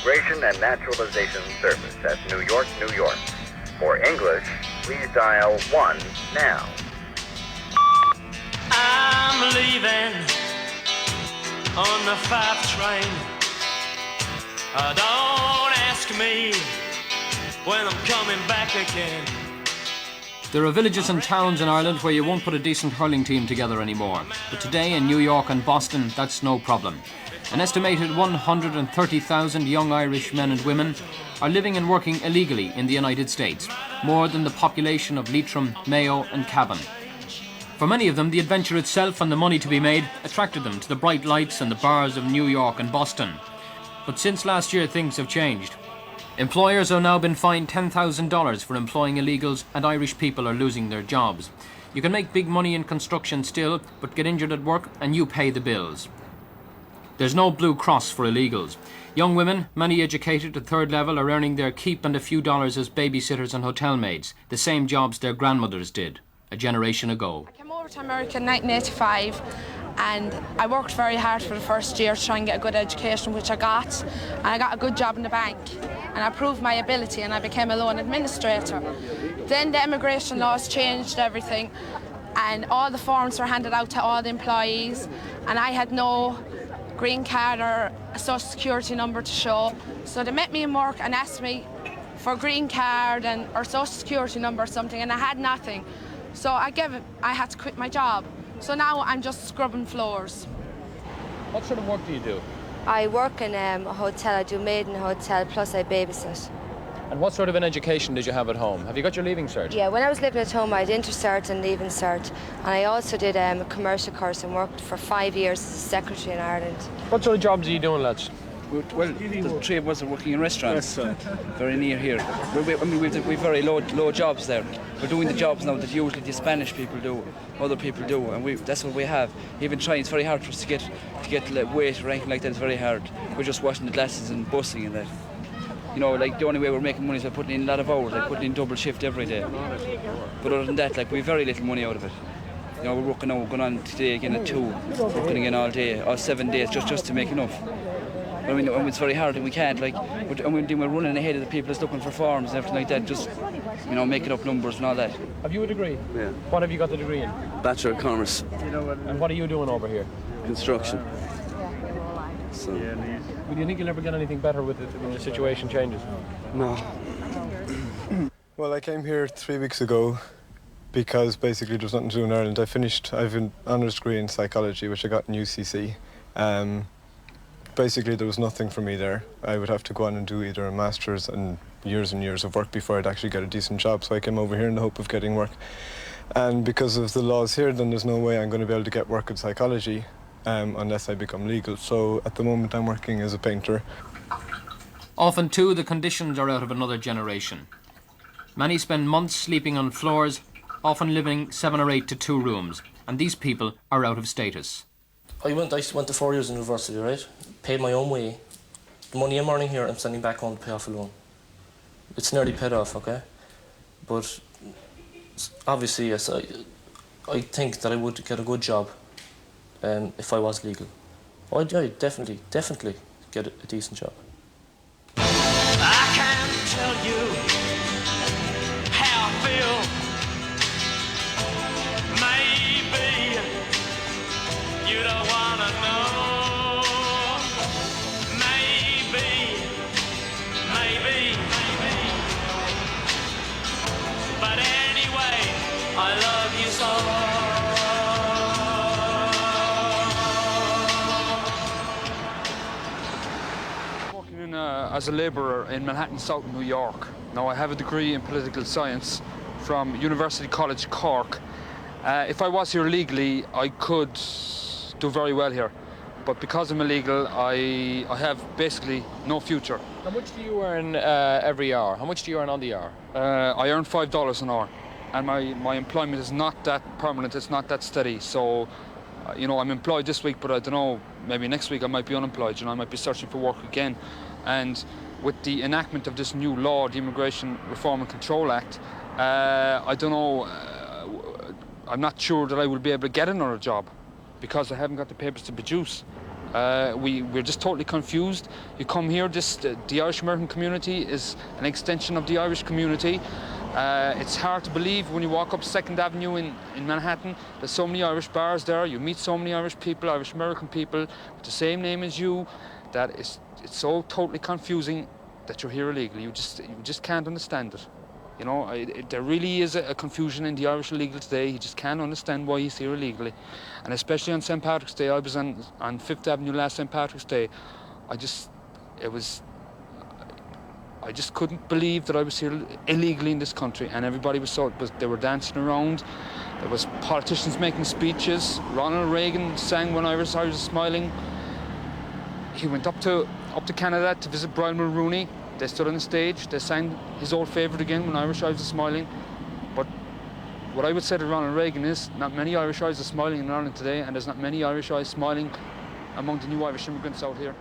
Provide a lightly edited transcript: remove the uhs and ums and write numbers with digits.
Immigration and Naturalization Service at New York, New York. For English, please dial 1 now. I'm leaving on the 5 train. Don't ask me when I'm coming back again. There are villages and towns in Ireland where you won't put a decent hurling team together anymore. But today in New York and Boston, that's no problem. An estimated 130,000 young Irish men and women are living and working illegally in the United States, more than the population of Leitrim, Mayo and Cavan. For many of them, the adventure itself and the money to be made attracted them to the bright lights and the bars of New York and Boston. But since last year, things have changed. Employers have now been fined $10,000 for employing illegals, and Irish people are losing their jobs. You can make big money in construction still, but get injured at work and you pay the bills. There's no Blue Cross for illegals. Young women, many educated at third level, are earning their keep and a few dollars as babysitters and hotel maids, the same jobs their grandmothers did a generation ago. I came over to America in 1985 and I worked very hard for the first year to try and get a good education, which I got. And I got a good job in the bank and I proved my ability and I became a loan administrator. Then the immigration laws changed everything and all the forms were handed out to all the employees and I had no green card or a social security number to show. So they met me in work and asked me for a green card and or social security number or something, and I had nothing. So I had to quit my job. So now I'm just scrubbing floors. What sort of work do you do? I work in a hotel. I do maid in a hotel, plus I babysit. And what sort of an education did you have at home? Have you got your leaving cert? Yeah, when I was living at home, I had inter-cert and leaving cert. And I also did a commercial course and worked for 5 years as a secretary in Ireland. What sort of jobs are you doing, lads? Well, the three of us are working in restaurants, very near here. We've very low jobs there. We're doing the jobs now that usually the Spanish people do, other people do, and that's what we have. Even trying, it's very hard for us to get weight or anything like that. It's very hard. We're just washing the glasses and bussing and that. You know, like the only way we're making money is by putting in a lot of hours, like putting in double shift every day. But other than that, like we've very little money out of it. You know, we're working now, we're going on today again at 2, working again all day, all 7 days, just to make enough. I mean, it's very hard and we can't, like, we're running ahead of the people that's looking for farms and everything like that, just, you know, making up numbers and all that. Have you a degree? Yeah. What have you got the degree in? Bachelor of Commerce. And what are you doing over here? Construction. So. Do you think you'll ever get anything better with it when the situation changes? No. Well, I came here 3 weeks ago because basically there's nothing to do in Ireland. I have an honours degree in psychology, which I got in UCC. Basically, there was nothing for me there. I would have to go on and do either a master's and years of work before I'd actually get a decent job. So I came over here in the hope of getting work. And because of the laws here, then there's no way I'm going to be able to get work in psychology unless I become legal. So at the moment, I'm working as a painter. Often, too, the conditions are out of another generation. Many spend months sleeping on floors, often living 7 or 8 to 2 rooms. And these people are out of status. I went to 4 years in university, right? Paid my own way. The money I'm earning here, I'm sending back home to pay off a loan. It's nearly paid off, okay? But obviously, yes, I think that I would get a good job if I was legal. I'd definitely get a decent job. I can't tell you how I feel. Maybe you don't wanna know. Maybe. But anyway, I love you so. Working as a labourer in Manhattan South, New York. Now I have a degree in political science from University College Cork. If I was here legally, I could do very well here. But because I'm illegal, I have basically no future. How much do you earn every hour? How much do you earn on the hour? I earn $5 an hour. And my employment is not that permanent, it's not that steady. So, you know, I'm employed this week, but I don't know, maybe next week I might be unemployed, you know, I might be searching for work again. And with the enactment of this new law, the Immigration Reform and Control Act, I don't know, I'm not sure that I will be able to get another job because I haven't got the papers to produce. We're just totally confused. You come here, the Irish American community is an extension of the Irish community. It's hard to believe when you walk up 2nd Avenue in Manhattan. There's so many Irish bars there. You meet so many Irish people, Irish American people with the same name as you, that it's so totally confusing that you're here illegally. You just can't understand it. You know, there really is a confusion in the Irish illegal today. You just can't understand why he's here illegally. And especially on St. Patrick's Day, I was on 5th Avenue last St. Patrick's Day. I just couldn't believe that I was here illegally in this country, and everybody they were dancing around. There was politicians making speeches. Ronald Reagan sang When Irish Eyes Are Smiling. He went up to Canada to visit Brian Mulrooney. They stood on the stage, they sang his old favourite again, When Irish Eyes Are Smiling. But what I would say to Ronald Reagan is, not many Irish eyes are smiling in Ireland today, and there's not many Irish eyes smiling among the new Irish immigrants out here.